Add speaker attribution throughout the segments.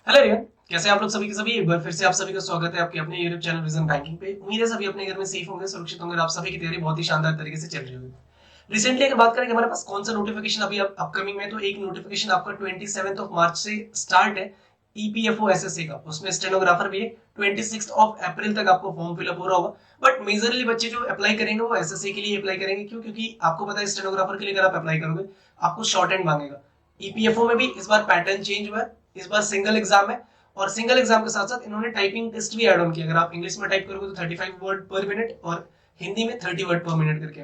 Speaker 1: Hello everyone, कैसे आप लोग सभी के सभी। एक बार फिर से आप सभी का स्वागत है आपके अपने यूट्यूब चैनल विजन बैंकिंग पे। उम्मीद है सभी अपने घर में सेफ होंगे, सुरक्षित होंगे और आप सभी की तैयारी बहुत ही शानदार तरीके से चल रही होगी। रिसेंटली अगर बात करें कि हमारे पास कौन सा नोटिफिकेशन अभी अपकमिंग में, तो एक नोटिफिकेशन आपका 27 मार्च से स्टार्ट है ईपीएफओ एसएससी का। उसमें स्टेनोग्राफर भी है। 26 अप्रैल तक आपको फॉर्म फिलअप हो रहा होगा। बट मेजरली बच्चे जो अप्लाई करेंगे वो एसएससी के लिए अप्लाई करेंगे। क्यों? क्योंकि आपको पता है स्टेनोग्राफर के लिए अगर आप अप्लाई करोगे आपको शॉर्ट हैंड मांगेगा। ईपीएफओ में भी इस बार पैटर्न चेंज हुआ है। इस बार सिंगल एग्जाम है और सिंगल एग्जाम के साथ साथ इन्होंने टाइपिंग टेस्ट भी ऐड ऑन किया। अगर आप इंग्लिश में टाइप करोगे तो 35 वर्ड पर मिनट और हिंदी में 30 वर्ड पर मिनट करके।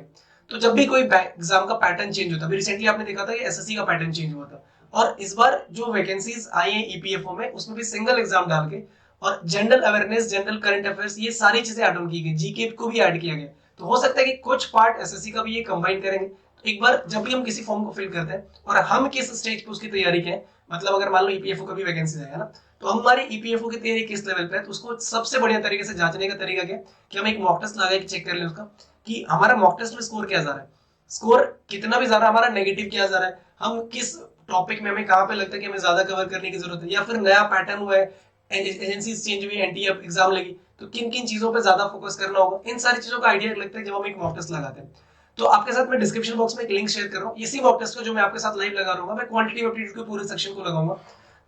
Speaker 1: तो जब भी कोई एग्जाम का पैटर्न चेंज होता है, अभी रिसेंटली आपने देखा था कि एसएससी का पैटर्न चेंज हुआ था, और इस बार जो वैकेंसीज आई है ईपीएफओ में उसमें भी सिंगल एग्जाम डाल के और general awareness, general current affairs, ये सारी चीजें ऐड ऑन की गई, जीके को भी ऐड किया गया। तो हो सकता है कि कुछ पार्ट एसएससी का भी ये कंबाइन करेंगे। तो एक बार जब भी हम किसी फॉर्म को फिल करते हैं और हम किस स्टेज पे उसकी तैयारी के हैं, मतलब अगर मान लो ईपीएफओ का भी वैकेंसी है ना, तो हमारी ईपीएफओ की तैयारी किस लेवल पे है, तो उसको सबसे बढ़िया तरीके से जांचने का तरीका क्या, कि हम एक मॉक टेस्ट लगा के चेक कर लें उसका, कि हमारा मॉक टेस्ट में स्कोर क्या जा रहा है। स्कोर कितना भी ज्यादा हमारा नेगेटिव क्या जा रहा है, हम किस टॉपिक में, हमें कहां पे लगता है कि हमें ज्यादा कवर करने की जरूरत है, या फिर नया पैटर्न हुआ है, एजेंसी चेंज हुई, एनटी एग्जाम लगी, तो किन किन चीजों पे ज्यादा फोकस करना होगा। इन सारी चीजों का आइडिया लगता है जब हम एक मॉक टेस्ट लगाते हैं। तो आपके साथ मैं डिस्क्रिप्शन बॉक्स में एक लिंक शेयर कर रहा हूँ इसी मॉक टेस्ट को, जो मैं आपके साथ लाइव लगा रहा हूँ। मैं क्वांटिटी एप्टीट्यूड के पूरे सेक्शन को लगाऊंगा।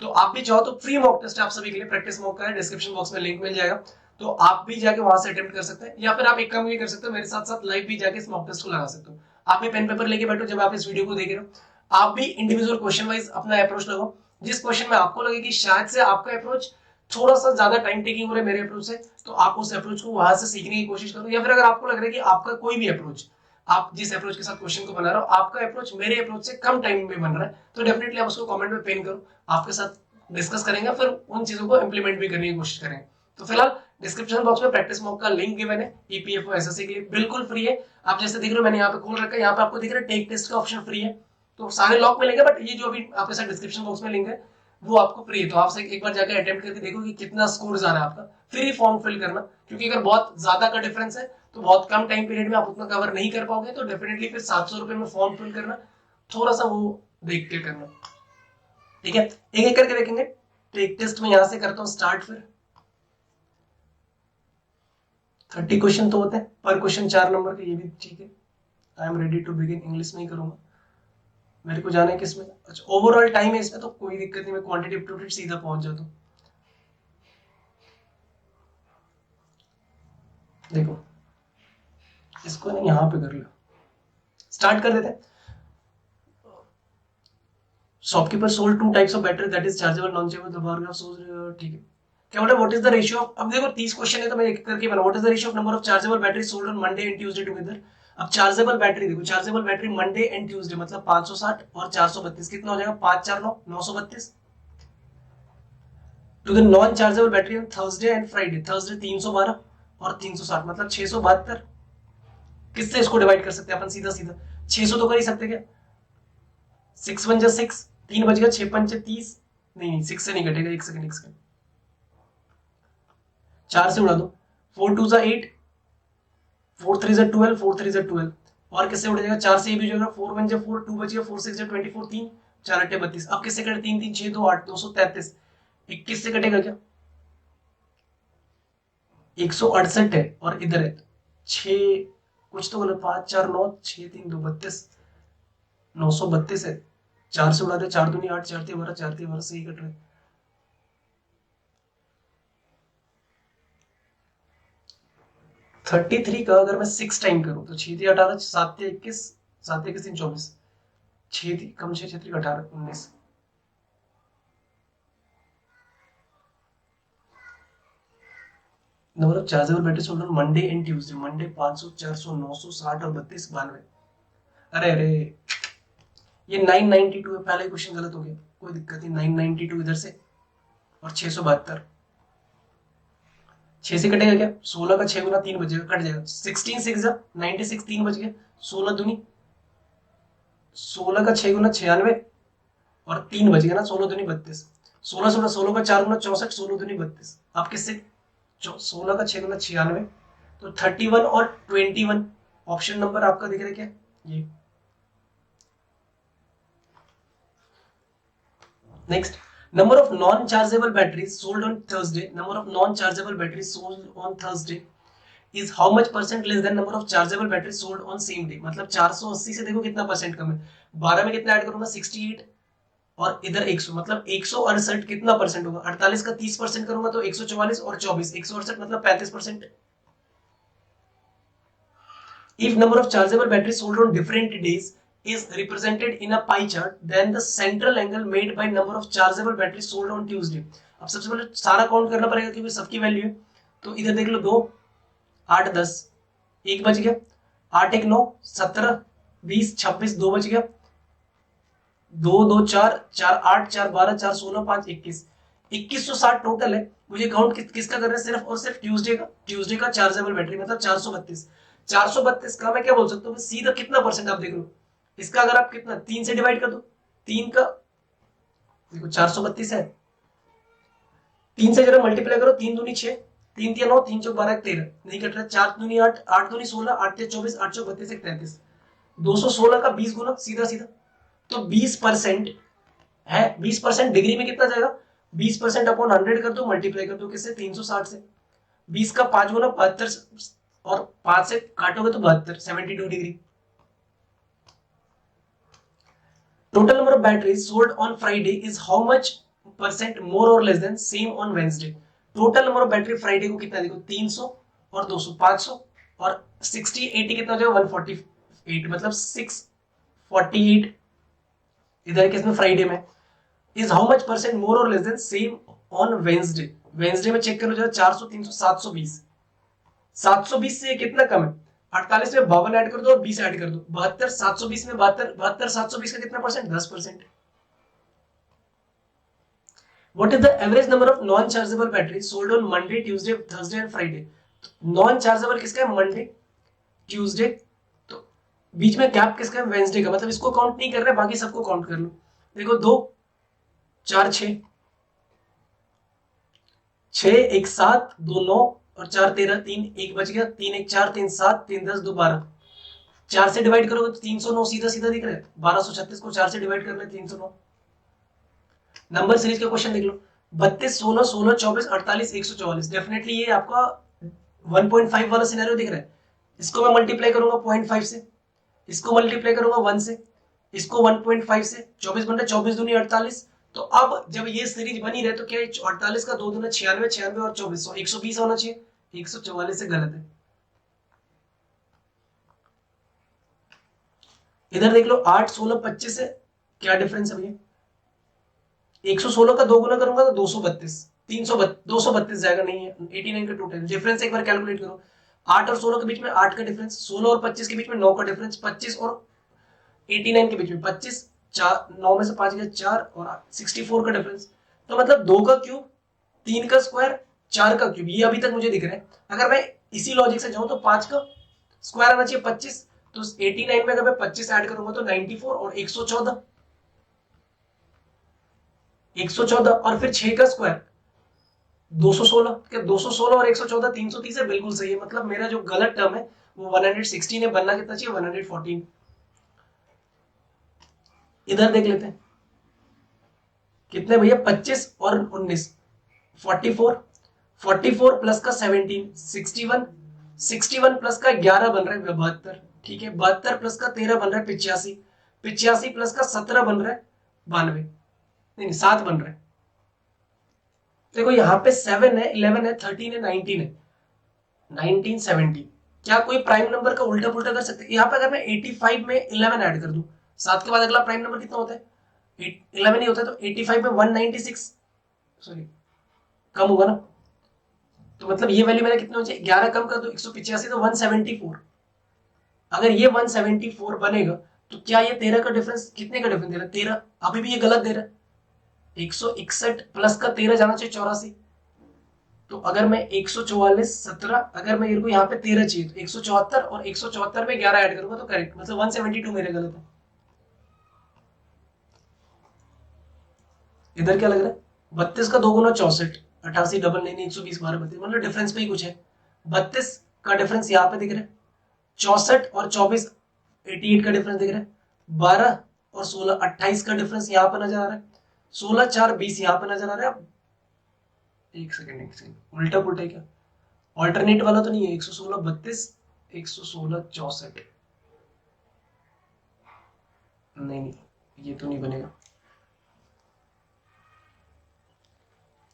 Speaker 1: तो आप भी चाहो तो फ्री मॉक टेस्ट आप सभी के लिए प्रैक्टिस मॉक का है, डिस्क्रिप्शन बॉक्स में लिंक मिल जाएगा। तो आप भी जाके वहां से अटेम्प्ट कर सकते हैं, या फिर आप एक काम ये कर सकते हो, मेरे साथ साथ लाइव भी जाके इस मॉक टेस्ट को लगा सकते हो। आप भी पेन पेपर लेके बैठो जब आप इस वीडियो को देख रहे हो। आप भी इंडिविजुअल क्वेश्चन वाइज अपना अप्रोच लगाओ। जिस क्वेश्चन में आपको लगे कि शायद से आपका अप्रोच थोड़ा सा ज्यादा टाइम टेकिंग हो रहा है मेरे अप्रोच से, तो आप उस अप्रोच को वहां से सीखने की कोशिश करो। या फिर अगर आपको लग रहा है कि आपका कोई भी अप्रोच, आप जिस अप्रोच के साथ क्वेश्चन को बना रहे हो, आपका अप्रोच मेरे अप्रोच से कम टाइम में बन रहा है, तो डेफिनेटली आप उसको कमेंट में पिन करो। आपके साथ डिस्कस करेंगे, फिर उन चीजों को इंप्लीमेंट भी करने की कोशिश करेंगे। तो फिलहाल डिस्क्रिप्शन बॉक्स में प्रैक्टिस मॉक का लिंक गिवन है ईपीएफओ एसएससी के लिए, बिल्कुल फ्री है। आप जैसे देख रहे हो मैंने यहाँ पे खोल रखा है, यहाँ पे आपको दिख रहा है टेक टेस्ट का ऑप्शन फ्री है। तो सारे लॉक मिलेंगे, बट ये जो अभी आपके साथ डिस्क्रिप्शन बॉक्स में लिंक है वो आपको फ्री है। तो आप एक बार जाकर अटेम्प्ट करके देखो कि कितना स्कोर जा रहा है आपका, फिर ही फॉर्म फिल करना। क्योंकि अगर बहुत ज्यादा का डिफरेंस है तो बहुत कम टाइम पीरियड में आप उतना कवर नहीं कर पाओगे, तो डेफिनेटली फिर 700 रुपए में फॉर्म फिल करना, थोड़ा सा वो देख के करना। ठीक है, एक एक करके देखेंगे। टेक टेस्ट में यहां से करता हूं स्टार्ट। फिर 30 क्वेश्चन तो होते हैं, पर क्वेश्चन 4 नंबर के, ये भी ठीक है। I am ready to begin. English में ही करूंगा, मेरे को जाना है किसमें। अच्छा, ओवरऑल टाइम है इसमें तो कोई दिक्कत नहीं, मैं क्वांटिटी एप्टीट्यूड सीधा पहुंच जाता हूं। देखो, इसको नहीं यहां पे कर लो। स्टार्ट कर देते हैं। Shopkeeper sold 2 types of battery, that is chargeable, non chargeable. The bar graph shows, ठीक है। क्या बोला, what is the ratio of, अब देखो 30 क्वेश्चन है तो मैं एक करके बना। What is the ratio of number of chargeable battery sold on Monday and Tuesday together. अब चार्जेबल बैटरी देखो, chargeable battery Monday and Tuesday मतलब 560 और 432 कितना हो जाएगा, 5 4 9 932। To the non chargeable battery on Thursday and Friday, Thursday 312 और 360 मतलब 672। किससे इसको डिवाइड कर सकते हैं अपन, सीधा सीधा 600 तो कर ही सकते क्या। 6 1 6, 3 बज गया, 6 5 30, नहीं 6 से नहीं कटेगा, एक सेकंड, 4 से उड़ा दो। 4 2 8, 4 3 12, 4 3 12, और किससे उड़ जाएगा, 4 से ये भी जो है 4 1 4, 2 बच गया, 4 6 24, 3 4 8 32। अब किससे कटे, 3 3 6 2 8, 233। 21 से कटेगा क्या, 168 है, और इधर है 6, कुछ तो गलत, 5 4 9 6 3 2 32, 932 है। 4 से उड़ा दे, 4 दूनी 8, 4 3 12, 4 3 12 से ही कट रहे। 33 का अगर मैं 6 टाइम करूं तो 6 3 18, 7 3 21, 7 21 3 24, 6 कम 6 6 18 19। Number of chargeable battery sold on Monday and Tuesday, Monday 500 400 900 60 और 32 92। अरे अरे, ये 992 है, पहला क्वेश्चन गलत हो गया, कोई दिक्कत नहीं। 992 इधर से और 672, 6 से कटेगा क्या, 16 का 6 गुना 3 बचेगा, कट जाएगा। 16 6 जा 96, 3 बच गया, 16 दूनी 16 का 6 गुना 96 और 3 बच गया ना, 16 दूनी 32। 16 16 16 का 4 गुना 64, 16 दूनी 32। आप किससे, 16 का 6 गुना 96, तो 31 और 21 ऑप्शन नंबर आपका दिख रहा है क्या, ये। Next, Number of non-chargeable batteries sold on Thursday. Number of non-chargeable batteries sold on Thursday is how much percent less than number of chargeable batteries sold on same day. मतलब 480 से देखो कितना परसेंट कम है. 12 में कितना ऐड करूंगा 68 और इधर 100 मतलब 168 कितना परसेंट होगा. 48 का 30% करूंगा तो 144 और 24 168 मतलब 35%. If number of chargeable batteries sold on different days is represented in a pie chart, then the central angle made by number of chargeable batteries sold on Tuesday. अब सबसे पहले सारा काउंट करना पड़ेगा क्योंकि सबकी वैल्यू है. तो इधर देख लो 2 8 10 1 बच गया, 8 1 9 17 20 26 2 बच गया, 2 2 4 4 8 4 12 4 16 5 21 2160 टोटल है. मुझे काउंट किसका करना है सिर्फ और सिर्फ ट्यूसडे का चार्जेबल बैटरी मतलब 432 का मैं क्या बोल सकता हूँ सीधा कितना परसेंट आप देख लो. इसका अगर आप कितना 3 से डिवाइड कर दो 3 का देखो 432 है 3 से जरा मल्टीप्लाई करो 3 दूनी 6 3 3 9 3 चौक 12 13 नहीं कट रहा 4 दूनी 8 8 दूनी 16 8 3 24 8 चौक 32 33 216 का 20 गुना सीधा सीधा तो 20% है. 20% डिग्री में कितना जाएगा 20% अपॉन 100 कर दो मल्टीप्लाई कर दो किससे 360 से 20 का 5 गुना 72 और 5 से काटोगे तो 72 72 degree. Total number of batteries sold on Friday is how much percent more or less than same on Wednesday. Total number of battery Friday को कितना देखो 300 और 200 500 और 60 80 कितना हो जाएगा 148 मतलब 648 इधर किसमें फ्राइडे में is how much percent more or less than same on Wednesday. Wednesday में चेक करो जरा 400 300 720 720 से कितना कम है 48 में 52 ऐड कर दो और 20 ऐड कर दो 72 720 में 72 720 का कितना percent 10%. What is the average number of non-chargeable batteries sold on Monday, Tuesday, Thursday and Friday? Non-chargeable किसका है Monday, Tuesday तो बीच में गैप किसका है Wednesday का मतलब इसको काउंट नहीं कर रहे बाकी सबको काउंट कर लो. देखो 2 4 6 6 1 7 2 9 और 4 13 3 1 बच गया 3 1 4 3 7 3 10 2 12 4 से डिवाइड करोगे तो 309 सीधा सीधा दिख रहा है 1236 को 4 से डिवाइड कर ले 309. नंबर सीरीज का क्वेश्चन देख लो 32 16 16 24 48 144 डेफिनेटली ये आपका 1.5 वाला सिनेरियो दिख रहा है. इसको मैं मल्टीप्लाई करूंगा 0.5 से इसको मल्टीप्लाई करूंगा 1 से इसको 1.5 से 24 बन रहा है 24 दूनी 48. तो अब जब ये सीरीज बनी रहे तो क्या 48 का 2 दूना 96 96 और 24 120 होना चाहिए 144 से गलत है. इधर देख लो 8 16 25 से क्या डिफरेंस है भैया 116 का 2 गुना करूंगा तो 232 232 जाएगा नहीं है 89 का टोटल डिफरेंस एक बार कैलकुलेट करो 8 और 16 के बीच में 8 का डिफरेंस 16 और 25 के बीच में 9 का डिफरेंस 25 और 89 के बीच में 25 9 में से 5 गया 4 और 64 का डिफरेंस. तो मतलब 2 का क्यूब 3 का स्क्वायर 4 का क्यूब ये अभी तक मुझे दिख रहा है. अगर मैं इसी लॉजिक से जाऊं तो 5 का स्क्वायर आना चाहिए 25 तो 89 में अगर मैं 25 ऐड करूंगा तो 94 और 114 और फिर 6 का स्क्वायर 216 क्या 216 और 114 330 है बिल्कुल सही है. मतलब मेरा जो गलत टर्म है वो 116 है बनना कितना चाहिए 114. इधर देख लेते हैं कितने भैया 25 और 19 44 प्लस का 17 61 प्लस का 11 बन रहा है 72 ठीक है 72 प्लस का 13 बन रहा है 85 प्लस का 17 बन रहा है 92 नहीं 7 बन रहा है. देखो यहाँ पे 7 है 11 है 13 है 19 है 19 70 क्या कोई प्राइम नंबर का उल्टा पुल्टा कर सकते हैं. यहाँ पे अगर मैं 85 में 11 ऐड कर दूं 7 के बाद अगला प्राइम नंबर कितना होता है 11 ही होता है तो 85 में 196 सॉरी कम होगा ना तो मतलब ये वैल्यू मेरा कितना हो जाए 11 कम कर दो 185 तो 174. अगर ये 174 बनेगा तो क्या ये 13 का डिफरेंस कितने का डिफरेंस दे रहा है 13 अभी भी ये गलत दे रहा है 161 प्लस का 13 जाना चाहिए 84. तो अगर मैं 144 17 अगर मैं को यहाँ पे 13 चाहिए तो 174 और 174 में 11 ऐड करूंगा तो करेक्ट मतलब 172 मेरे गलत है. इधर क्या लग रहा है 32 का 2 गुना 64 88 डबल 9 120 12 32 मतलब डिफरेंस पे ही कुछ है. 32 का डिफरेंस यहाँ पे दिख रहा है 64 और 24 88 का डिफरेंस दिख रहा है 12 और 16 28 का डिफरेंस यहाँ पर नजर आ रहा है 16 4 20 यहाँ पे नजर आ रहा है। एक सेकंड उल्टा पुल्टा क्या, ऑल्टरनेट वाला तो नहीं है? 116 32 116 64, नहीं ये तो नहीं बनेगा,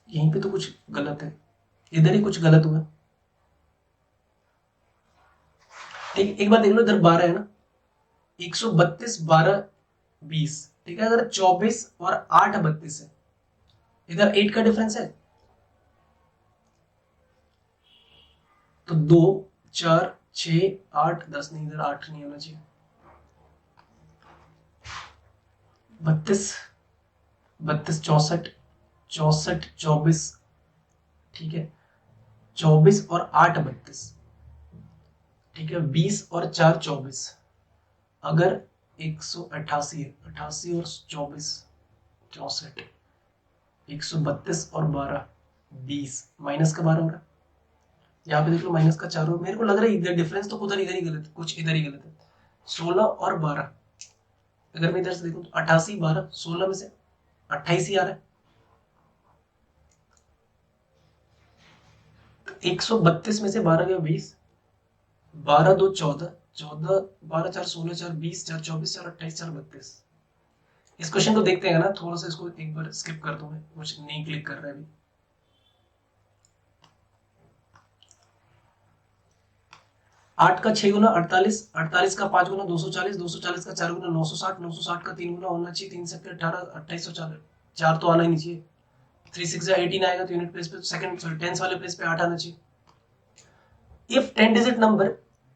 Speaker 1: यहीं पे तो कुछ गलत है, इधर ही कुछ गलत हुआ। ठीक, एक बार देख लो, इधर 12 है ना, 132 12 20, ठीक है। अगर 24 और 8 32 है, इधर 8 का डिफरेंस है, तो 2 4 6 8 10, नहीं इधर 8 नहीं होना चाहिए, 32 32 64 64 24, ठीक है, 24 और 8 32, ठीक है, 20 और 4 24, अगर 188 है, 88 और 24 64, 132 और 12 20, माइनस का 12 हो रहा है, यहाँ पे देख लो माइनस का 4 हो, मेरे को लग रहा है इधर डिफरेंस तो उधर इधर ही गलत है, कुछ इधर ही गलत है। 16 और 12, अगर मैं इधर से देखूं तो 88 12 16 में से 28 ही आ रहा है, 132 में से 12 गया 20, 12 2 14 14 12 4 16 4 20 4 24 4 28 4 32। इस क्वेश्चन को देखते हैं ना, थोड़ा सा इसको एक बार स्किप कर दूं, मैं कुछ नहीं क्लिक कर रहा है अभी। 8 का 6 गुना 48, 48 का 5 गुना 240, 240 का 4 गुना 960, 960 का 3 गुना होना चाहिए, 3 से 18 2804, 4 तो आना ही नहीं चाहिए, 3 6 18 आएगा तो यूनिट प्लेस पे सेकंड सॉरी टेंस वाले प्लेस पे 8 आना चाहिए। If 10 digit number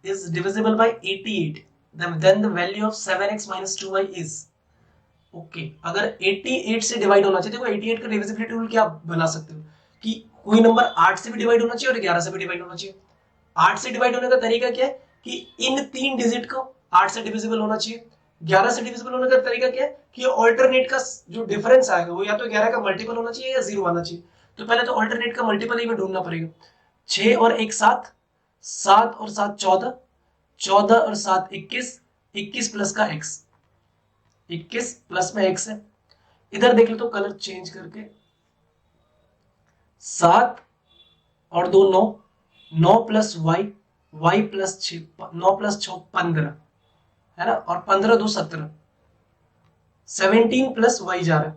Speaker 1: is divisible by 88, then the value of 7x minus 2y is, okay अगर 88 से डिवाइड होना चाहिए, देखो 88 का डिविजिबिलिटी रूल क्या बना सकते हो कि कोई नंबर 8 से भी डिवाइड होना चाहिए और 11 से भी डिवाइड होना चाहिए। 8 से डिवाइड होने का तरीका क्या है कि इन तीन डिजिट को 8 से डिविजिबल होना चाहिए। 11 से डिविजिबल होने का तरीका क्या है कि ऑल्टरनेट का जो डिफरेंस आएगा वो या तो 11 का मल्टीपल होना चाहिए या 0 आना चाहिए। तो पहले तो ऑल्टरनेट का मल्टीपल ही में ढूंढना पड़ेगा। 6 और 1 7, 7 और 7 14, 14 और 7 21, 21 प्लस का x, 21 प्लस में x है। इधर देख लो तो कलर चेंज करके 7 और 2 9, 9 plus Y, Y plus 6, 9 plus 6 15 है ना, और 15 2 17, 17 प्लस वाई जा रहा है।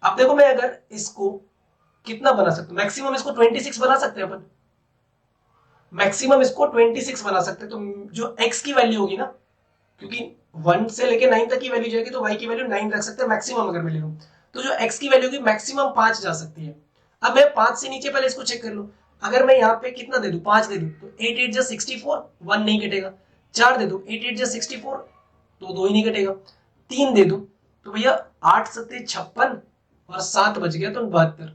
Speaker 1: अब देखो मैं अगर इसको कितना बना सकता हूं, मैक्सिमम इसको 26 बना सकते हैं अपन, मैक्सिमम इसको 26 बना सकते हैं। तो जो x की वैल्यू होगी ना, क्योंकि 1 से लेके 9 तक की वैल्यू जाएगी तो y की वैल्यू 9 रख सकते हैं मैक्सिमम अगर मैं ले लूं, तो जो x की वैल्यू होगी मैक्सिमम 5 जा सकती है। अब मैं 5 से नीचे पहले इसको चेक कर लूं, अगर मैं यहाँ पे कितना दे दूं 5 दे दूं तो 8 8 जा 64, 1 नहीं कटेगा। 4 दे दूं 8 8 जा 64, तो 2 ही नहीं कटेगा। 3 दे दूं तो भैया 8 7 56 और 7 बच गया तो 72,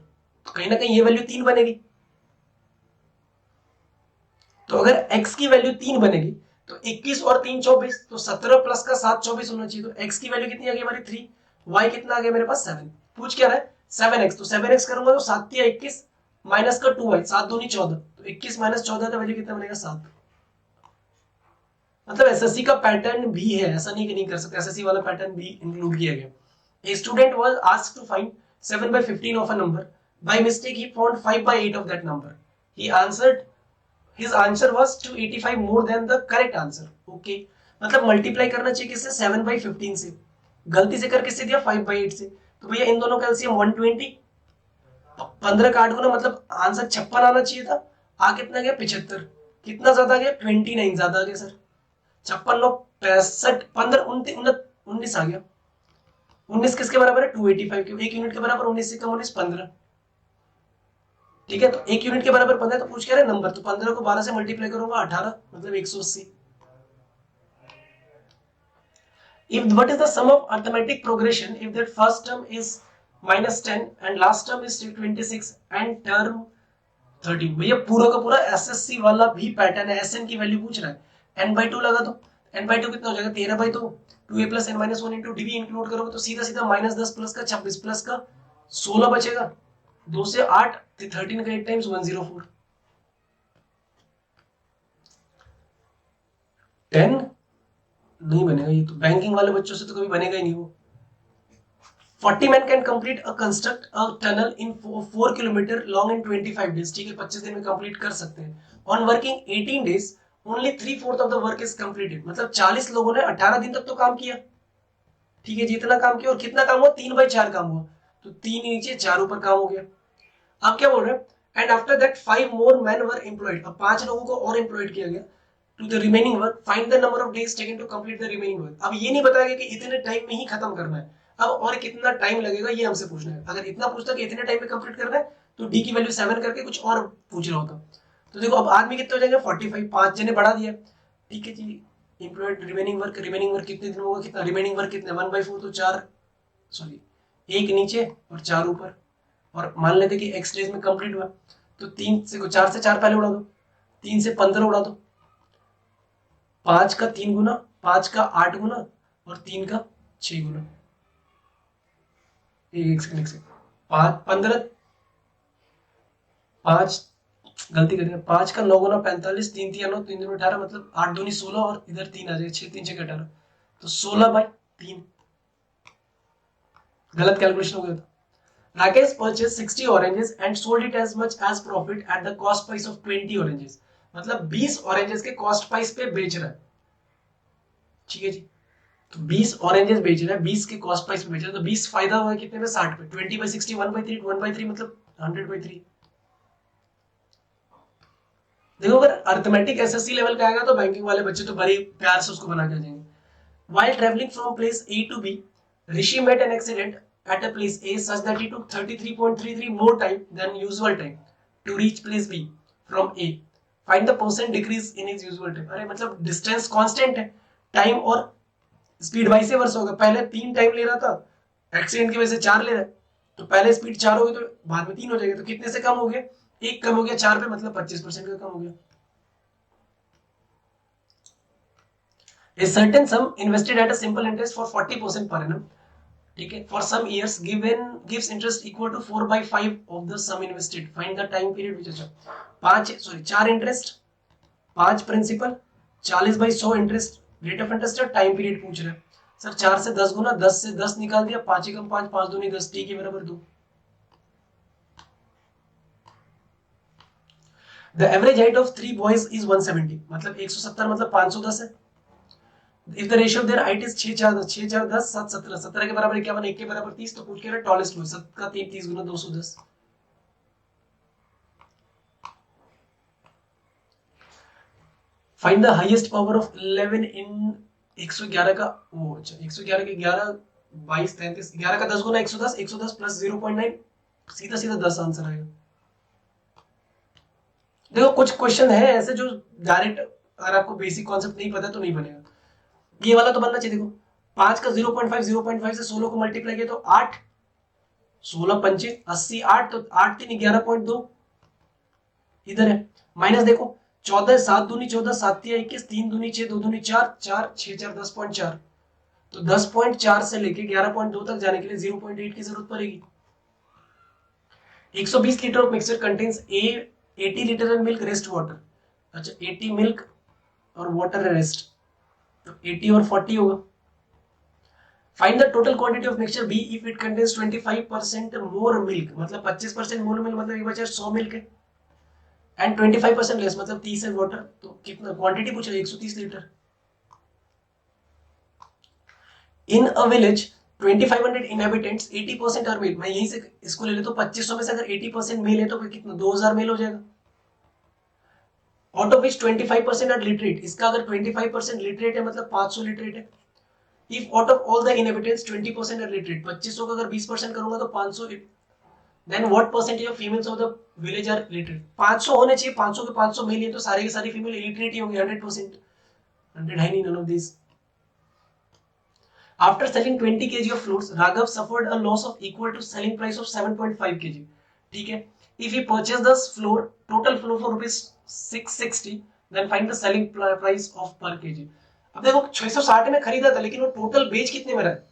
Speaker 1: तो कहीं ना कहीं ये वैल्यू 3 बनेगी। तो अगर x की वैल्यू 3 बनेगी तो 21 और 3 24, तो 17 प्लस का 7 24 होना चाहिए। तो x की वैल्यू कितनी आ गई हमारी 3, y कितना आ गया मेरे पास 7। पूछ क्या रहा है 7x, तो 7x करूंगा तो 7 या 21 माइनस का 2y, 7 दूनी 14, तो 21 माइनस 14 का वैल्यू कितना बनेगा 7। मतलब एसएससी का पैटर्न भी है, ऐसा नहीं कि नहीं कर सकते, एसएससी वाला पैटर्न भी इंक्लूड किया गया। A student was asked to find 7 by 15 of a number. By mistake, he found 5 by 8 of that number. He answered His answer was 285 more than the correct answer. Okay, मतलब multiply करना चाहिए किससे 7 by 15 से, गलती से कर किससे दिया 5 by 8 से। तो भैया इन दोनों का एलसीएम 120, 15 का 8 गुना मतलब आंसर 56 आना चाहिए था, आ कितना गया 75, कितना ज्यादा गया 29 ज्यादा आ गया सर, 56 9 65 15 19 आ गया। 19 किसके बराबर है 285 के, एक यूनिट के बराबर 19 से कम 19 15, ठीक है। तो एक यूनिट के बराबर 15, तो पूछ क्या रहे नंबर, तो 15 को 12 से मल्टीप्लाई करूंगा 18 मतलब 180। If what is the sum of arithmetic progression if that first term is minus 10 and last term is 26 and term 13। भैया पूरा का पूरा एसएससी वाला भी पैटर्न है, एसएन की वैल्यू पूछ रहा है, n by 2 लगा दो, n by 2 कितना हो जाएगा 13 by 2, 2a plus n minus 1 into dv include करोगे तो सीधा सीधा माइनस 10 प्लस का 26 प्लस का 16 बचेगा, 2 से 8 13 का 8 टाइम्स 104, 10 नहीं बनेगा, ये तो बैंकिंग वाले बच्चों से तो कभी बनेगा ही नहीं वो। 40 men can complete a construct a tunnel in 4 kilometer long in 25 days. ठीक है, 25 दिन में कंप्लीट कर सकते हैं. On working 18 days, only 3/4 of the work is completed. मतलब 40 लोगों ने 18 दिन तक तो काम किया. ठीक है, जितना काम किया और कितना काम हुआ, 3/4 काम हुआ. तो 3 नीचे 4 ऊपर काम हो गया. आप क्या बोल रहे हैं? And after that 5 more men were employed. अब 5 लोगों को और एम्प्लॉयड किया गया. To the remaining work, find the number of days taken to complete the remaining work. अब ये नहीं बताया गया कि इतने टाइम में ही खत्म करना है. अब और कितना टाइम लगेगा ये हमसे पूछना है. अगर इतना पूछता कि इतने टाइम में कंप्लीट करना है तो डी की वैल्यू 7 करके कुछ और पूछ रहा होता. तो देखो अब आदमी कितने हो जाएंगे, 45. 5 जने बढ़ा दिया. ठीक है जी. एम्प्लॉयड रिमेनिंग वर्क कितने दिन होगा, कितना रिमेनिंग वर्क कितने, 1/4 तो 4, सॉरी 1 नीचे और 4 ऊपर. और मान लेते कि x डेज में कंप्लीट हुआ. तो 4 से 4 पहले उड़ा दो, 3 से 15 उड़ा दो, 5 का 3 गुना, 5 का 8 गुना और 3 का 6 गुना. एक सेकंड से 15, 5 गलती कर दिया, 5 का 9 गुना 45, 3 3 9, 3 2 18, मतलब 8 दूनी 16 और इधर 3 आ जाएगा, 6 3 6 18, तो 16/3. गलत कैलकुलेशन हो गया था. Rakesh purchased 60 oranges and sold it as much as profit at the cost price of 20 oranges. मतलब 20 ऑरेंजेस के कॉस्ट प्राइस पे बेच रहा है. ठीक है जी. तो 20 ऑरेंजेस बेच रहा है, 20 के कॉस्ट प्राइस पे बेच रहा है, तो 20 फायदा हुआ कितने में, 60 पे. 20/60 1/3, 1/3 मतलब 100/3. देखो अगर अर्थमेटिक एसएससी लेवल का आएगा तो बैंकिंग वाले बच्चे तो बड़े प्यार से उसको बना के जाएंगे. While traveling from place A to B, Rishi met an accident at a place A such that he took 33.33 more time than usual time to reach place B from A. Find the percent decrease in his usual time. अरे मतलब distance constant है, time और speed vice versa होगा. पहले 3 time ले रहा था, accident की वजह से 4 ले रहा है. तो पहले स्पीड 4 होगी तो बाद में 3 हो जाएगा. तो कितने से कम हो गया, 1 कम हो गया 4 पे, मतलब 25% का कम हो गया. A certain sum invested at a simple interest for 40% per annum. ठीक है, for some years gives interest equal to 4/5 of the sum invested. Find the time period which is 4 interest, 5 principal, 40/100 interest, rate of interest है, time period पूछ रहे हैं. Sir 4 से 10 गुना, 10 से 10 निकाल दिया, 5 एकम 5, 5 दूनी 10, टी के बराबर 2. The average height of 3 boys is 170. मतलब 170 मतलब 510 है. If the ratio of their height is 6 4 10, 6 4 10 7 17, 17 के बराबर 51, 1 के बराबर 30, तो पूछ के रहा टॉलेस्ट बॉय. 7 का 3 30 गुना 210. Find the highest power of 11 in 111 का, वो अच्छा 111 के 11 22 33, 11 का 10 गुना 110, 110 प्लस 0.9, सीधा सीधा 10 आंसर आएगा. देखो कुछ क्वेश्चन है ऐसे जो डायरेक्ट, अगर आपको बेसिक कॉन्सेप्ट नहीं पता तो नहीं बनेगा. ये वाला तो बनना चाहिए. देखो 5 का 0.5 से 16 को मल्टीप्लाई किया तो 8, 16 पंचे 80, 8 तो 8 3 11.2 इधर है. माइनस देखो 14 7 दूनी 14, 7 3 21, 3 दूनी 6, 2 दूनी 4, 4 6 4 10.4, तो 10.4 से लेके 11.2 तक जाने के लिए 0.8 की जरूरत पड़ेगी. 120 litre of mixture contains 80 litre and milk rest water. अच्छा 80 मिल्क और वाटर रेस्ट, तो 80 और 40 होगा. Find the total quantity of mixture B if it contains 25% more milk. मतलब 25% मोर मिल्क मतलब एक बचा 100 मिल्क है, एंड 25% लेस मतलब 30 है वाटर. तो कितना क्वांटिटी पूछ रहा है, 130 litre. In a village 2500 inhabitants, 80% are male. मैं यहीं से इसको ले लेता हूं, 2500 में से अगर 80% मेल है तो फिर कितना 2000 मेल हो जाएगा. Out of which 25% are literate. इसका अगर 25% लिटरेट है मतलब 500 लिटरेट है. If out of all the inhabitants 20% are literate, 2500 का अगर 20% करूंगा तो 500, then what percentage of females of the village are literate. 500 होने चाहिए, 500 के 500 मेल है तो सारे के सारे फीमेल इलिटरेट ही होंगे 100%. 100 है नहीं, none of this. After selling 20 kg of floats, Raghav suffered a loss of equal to selling price of 7.5 kg. ठीक है. If he purchased the floor, total floor for rupees 660, then find the selling price of per kg. अब देखो 660 में खरीदा था, लेकिन वो total बेच कितने में रहा है.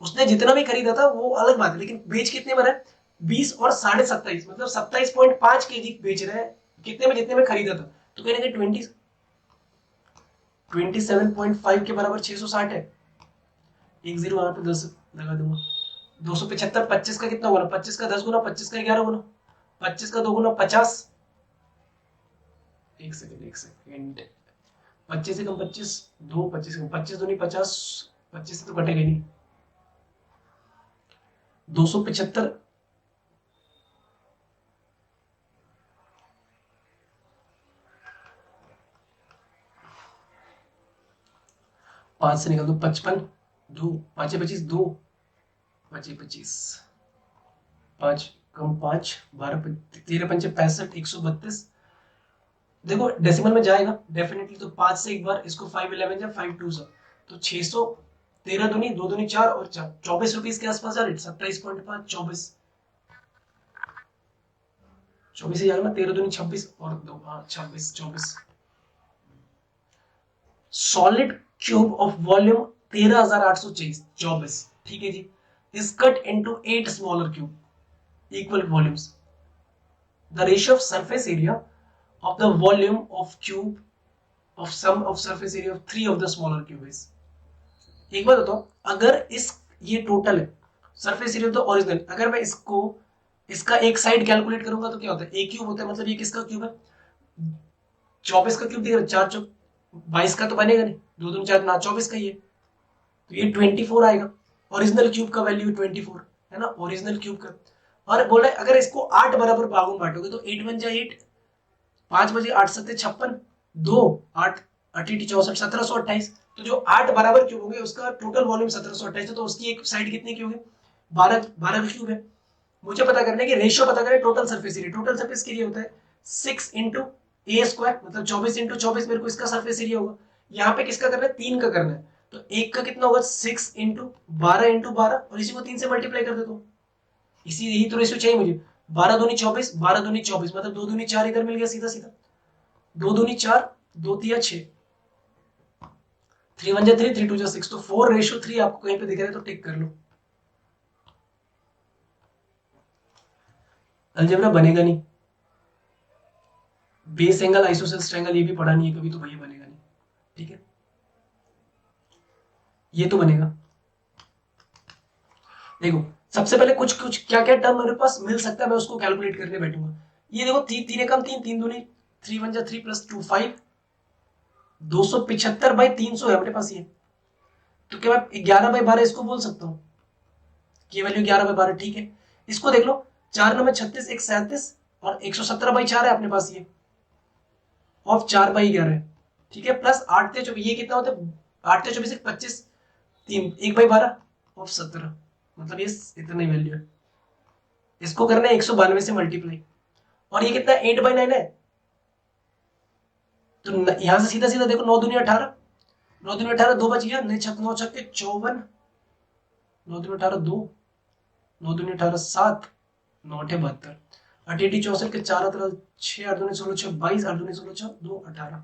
Speaker 1: उसने जितना भी खरीदा था वो अलग बात है, लेकिन बेच कितने में रहा है, 20 और 27.5, मतलब 27.5 kg बेच रहे हैं कितने में, जितने में खरीदा था. तो कहने के 27.5 के बराबर 660 है. 1 0 यहाँ पे 10 लगा दूंगा. 275, 25 का कितना गुना, 25 का 10 गुना, 25 का 11 गुना, 25 का 2 गुना 50। एक सेकंड, 25 से कम 25, 2, 25 से कम 25 दूनी 50, 25 से तो घटेगा नहीं। 275, पांच से निकाल दो 55, 2, 5 25, 2, 5 25, 5 कम 5, 12, 13 पंचे 65, 132। देखो डेसिमल में जाएगा डेफिनेटली, तो 5 से एक बार इसको 511 या 52 सा, तो 600, 13 दूनी 2 दूनी 4 और 4, 24 रुपीज के आसपास आ रहा है। 27.5, 24, 24 ही जाएगा ना, 13 दूनी 26 और 2, हाँ 26, 24। सॉलिड क्यूब ऑफ वॉल्यूम 13,824, ठीक है जी, is cut into 8 smaller cube equal volumes. The ratio of surface area of the volume of cube of sum of surface area of 3 of the smaller cube is. एक बात बताओ, अगर इस ये total है surface area of the original, अगर मैं इसको इसका एक साइड कैलकुलेट करूंगा तो क्या होता है, एक क्यूब होता है, मतलब ये किसका क्यूब है, 24 का क्यूब दिख रहा है, 4 चौक 22 का तो बनेगा नहीं, 2 दूनी 4 ना 24 का ही है, तो ये 24 आएगा। ओरिजिनल क्यूब का वैल्यू 24 है ना, ओरिजिनल क्यूब का। और बोल रहा है अगर इसको 8 बराबर भागों बांटोगे तो 8 बन जाए 8, 5 बजे 8 सत्ते 56, 2 8 8 64, 1728। तो जो 8 बराबर क्यूब होंगे उसका टोटल वॉल्यूम 1728 है, तो उसकी एक साइड कितनी की होगी, 12 12 क्यूब है। मुझे पता करना है कि रेशियो पता करें total surface area, total surface के लिए होता है 6 इंटू ए स्क्वायर, मतलब 24 इंटू 24 मेरे को इसका सरफेस एरिया होगा। यहाँ पे किसका करना है, 3 का करना है, तो एक का कितना होगा 6 इंटू 12 और इसी को 3 से मल्टीप्लाई कर देता हूँ, इसी यही तो रेशियो चाहिए मुझे। 12 दूनी 24, 12 दूनी 24, मतलब 2 दूनी 4 इधर मिल गया सीधा सीधा, 2 दूनी 4, 2 तिया 6, 3 1 जा 3, 3 2 जा 6, तो 4:3 आपको कहीं पे दिख रहा है तो टिक कर लो। अलजेब्रा बनेगा नहीं, बेस एंगल आइसोसेलेस ट्रायंगल ये भी पढ़ा नहीं है कभी, तो भैया बनेगा नहीं, ठीक है, ये तो बनेगा। देखो सबसे पहले कुछ कुछ क्या क्या टर्म मेरे पास मिल सकता है, मैं उसको कैलकुलेट करने बैठूंगा। ये देखो 3 3 एकम 3, 3 दूनी 3 1 जा 3 प्लस 2 5, 275 बाई 300 है अपने पास ये, तो क्या मैं 11 बाई 12 इसको बोल सकता हूँ, ये वैल्यू 11 बाई 12, ठीक है। इसको देख लो 4 9 36, 1 37 और 117 बाई 4 है अपने पास ये, ऑफ 4 बाई 11 है, ठीक है, प्लस 8 ते 24, ये कितना होता है 8 ते 24 25, 3 1 बाई 12 ऑफ 17, मतलब ये इतना ही वैल्यू है। इसको करना है 192 से मल्टीप्लाई, और ये कितना 8 बाई 9 है, तो यहां से सीधा सीधा देखो 9 दूनी 18, 9 दूनी 18, 2 बच गया, 9 छक 9 छक्के 54, 9 दूनी 18 2, 9 दूनी 18 7, 9 8 72, 8 8 64 के 4 18 6 8 दूनी 16 6 22, 8 दूनी 16 6 2 18,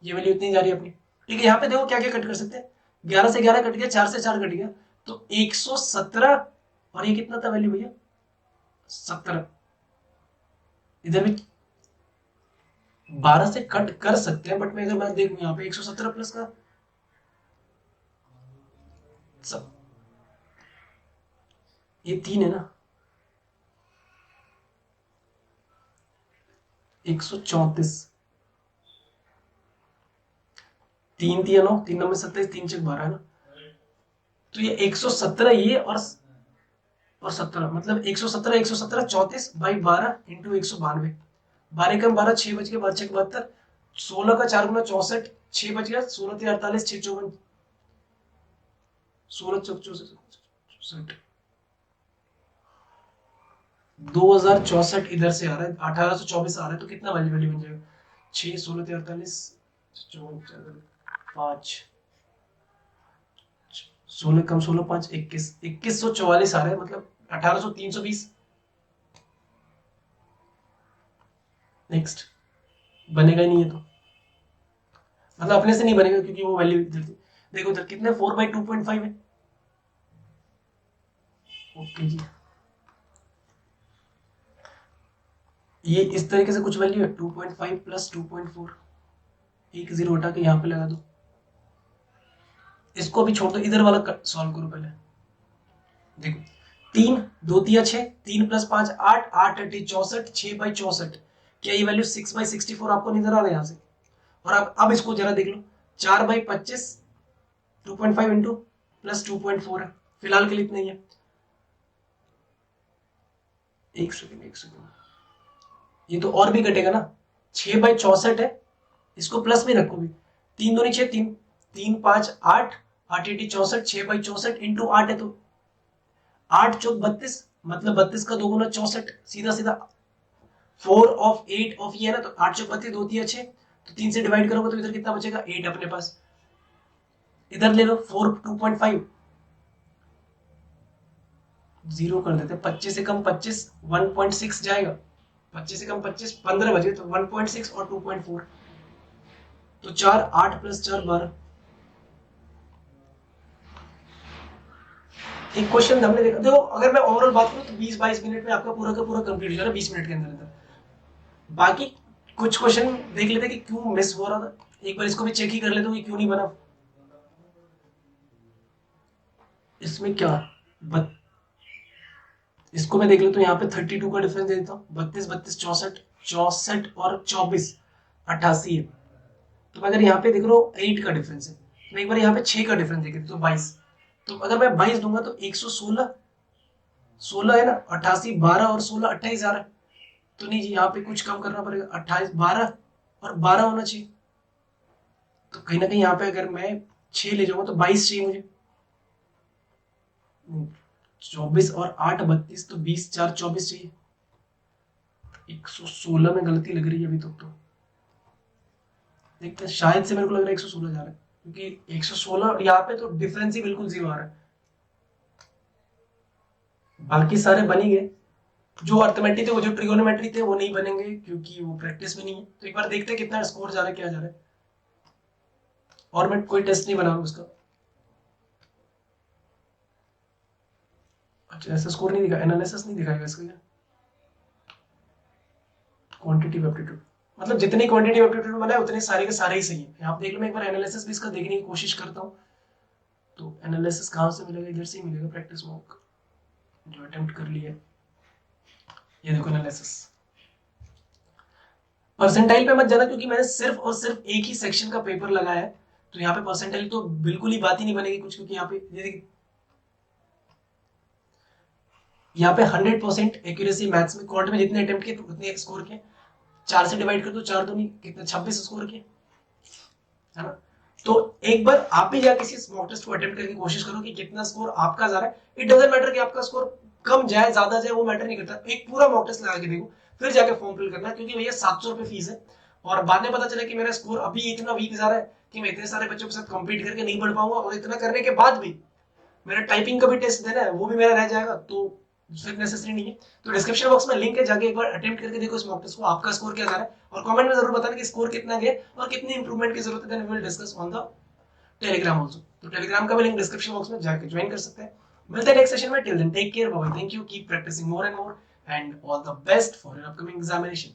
Speaker 1: ये वैल्यू इतनी जा रही है अपनी, ठीक है। यहाँ पे देखो क्या क्या कट कर सकते हैं, 11 से 11 कट गया, 4 से 4 कट गया, तो 117, और ये कितना था वैल्यू भैया 17, इधर भी 12 से कट कर सकते हैं, बट मैं अगर मैं देखूं यहाँ पे 117 प्लस का सब, ये 3 है ना, 134, 3 3 9, 3 9 27, 3 6 12 है ना, तो ये 117 ये और 17, मतलब 117 117 34 बाई 12 इंटू 192, 12 कम 12 6 बच गया, 12 6 72, 16 का 4 गुना 64, 6 बच गया, 16 3 48, 6 54, 16 चौक 64, 2064 इधर से आ रहा है, 1824 आ रहा है, तो कितना वैल्यू वैल्यू बन जाएगा 6 16 3 48 54 5, 16 कम 16 5 21, 2144 आ रहा है, मतलब 1800 320। नेक्स्ट बनेगा ही नहीं है, तो मतलब अपने से नहीं बनेगा क्योंकि वो वैल्यू देखो उधर कितने 4/2.5 है, ओके जी। ये इस तरीके से कुछ वैल्यू है 2.5 प्लस 2.4, एक जीरो हटा के यहाँ पे लगा दो, इसको भी छोड़ दो, इधर वाला सॉल्व करो पहले, देखो 3 2 तिया 6, 3 + 5 8, 8 × 8 64, 6/64। क्या ये वैल्यू 6/64 आपको नजर आ रहा है यहाँ से? और अब इसको जरा देख लो, 4/25 2.5 इंटू प्लस 2.4 है, फिलहाल के लिए इतना ही है। एक सेकंड, ये तो और भी घटेगा ना, 6/64 है, इसको प्लस में रखो भी, 3 दूनी 6, 3 3 5 8, 8 × 8 64, 6/64 इंटू 8 है, तो 8 चौक 32, मतलब 32 का 2 गुना 64, सीधा सीधा 4 ऑफ 8 ऑफ ये है ना, तो 8 चौक 32, 2 तिया 6, तो 3 से डिवाइड करोगे तो इधर कितना बचेगा, 8 अपने पास। इधर ले लो 4 2.5, 0 कर देते, 25 से कम 25 1.6 जाएगा, 25 से कम 25 15 बचे, तो 1.6 और 2.4, तो 4 8 + 4 12। एक क्वेश्चन हमने देखा, देखो अगर मैं ओवरऑल बात करूं तो 20-22 मिनट में आपका पूरा का पूरा कंप्लीट हो जाएगा, 20 मिनट के अंदर अंदर। बाकी कुछ क्वेश्चन देख लेते कि क्यों मिस हो रहा था, एक बार इसको भी चेक ही कर लेते कि क्यों नहीं बना। इसमें क्या इसको मैं देख लेता हूँ, यहाँ पे 32 का डिफरेंस दे देता हूँ, 32 32 64, 64 और 24 88 है। तो अगर यहाँ पे देख लो 8 का डिफरेंस है, तो एक बार यहाँ पे 6 का डिफरेंस देख, तो 22, तो अगर मैं 22 दूंगा तो 116 16 है ना, 88 12 और 16 28 आ रहा है, तो नहीं जी यहाँ पे कुछ कम करना पड़ेगा, 28 12 और 12 होना चाहिए, तो कहीं ना कहीं यहाँ पे अगर मैं 6 ले जाऊंगा तो 22 चाहिए मुझे, 24 और 8 32, तो 20 4 24 चाहिए। 116 में गलती लग रही है अभी तक, तो देखते हैं, शायद से मेरे को लग रहा है 116 जा रहा है, क्योंकि 116 यहाँ पे तो डिफरेंस ही बिल्कुल 0 आ रहा है। बाकी सारे बन ही गए, जो अर्थमेटिक थे, वो जो ट्रिगोनोमेट्री थे वो नहीं बनेंगे क्योंकि वो प्रैक्टिस में नहीं है। तो एक बार देखते हैं कितना स्कोर जा रहा है, क्या जा रहा है। और मैं कोई टेस्ट नहीं बना रहा हूं उसका। अच्छा ऐसा स्कोर नहीं दिखा, एनालिसिस नहीं दिखाएगा इसका क्या, क्वांटिटेटिव एप्टीट्यूड, मतलब जितनी क्वांटिटेटिव एप्टीट्यूड बना है उतने सारे के सारे ही सही है। आप देख लो, मैं एक बार एनालिसिस भी इसका देखने की कोशिश करता हूँ। तो एनालिसिस कहाँ से मिलेगा, इधर से ही मिलेगा, प्रैक्टिस मॉक जो अटेम्प्ट कर लिया है। ये देखो एनालिसिस, परसेंटाइल पे मत जाना क्योंकि मैंने सिर्फ और सिर्फ एक ही सेक्शन का पेपर लगाया है, तो यहाँ पे परसेंटाइल तो बिल्कुल ही बात ही नहीं बनेगी कुछ, क्योंकि यहाँ पे यहाँ पे 100% एक्यूरेसी मैथ्स में, क्वांट में जितने अटेम्प्ट किए उतने स्कोर किए, 4 से डिवाइड कर दो, 4 दूनी कितने 26 स्कोर किए, है ना। तो एक बार आप भी जाके किसी मॉक टेस्ट को अटेम्प्ट करके कोशिश करो कि कितना स्कोर आपका जा रहा है। इट डजंट मैटर कि आपका स्कोर कम जाए ज्यादा जाए, वो मैटर नहीं करता। एक पूरा मॉक टेस्ट लगा के देखो, फिर जाके फॉर्म फिल करना, क्योंकि भैया 700 रुपए फीस है, और बाद में पता चला कि मेरा स्कोर अभी इतना वीक जा रहा है कि मैं इतने सारे बच्चों के साथ कम्पीट करके नहीं पढ़ पाऊंगा, और इतना करने के बाद भी मेरा टाइपिंग का भी टेस्ट देना है, वो भी मेरा रह जाएगा, तो फिर नेसेसरी नहीं है। तो डिस्क्रिप्शन बॉक्स में लिंक है, जाके एक बार अटेम्प्ट करके देखो इस मॉक टेस्ट को, आपका स्कोर क्या जा रहा है, और कमेंट में जरूर बताना कि स्कोर कितना गया और कितनी इंप्रूवमेंट की जरूरत है। Then we will discuss on the Telegram also. तो टेलीग्राम का भी लिंक डिस्क्रिप्शन बॉक्स में जाके ज्वाइन कर सकते हैं। मिलते हैं नेक्स्ट सेशन में, till then take care, bye, thank you, keep practising more and more, and all the best for your upcoming examination.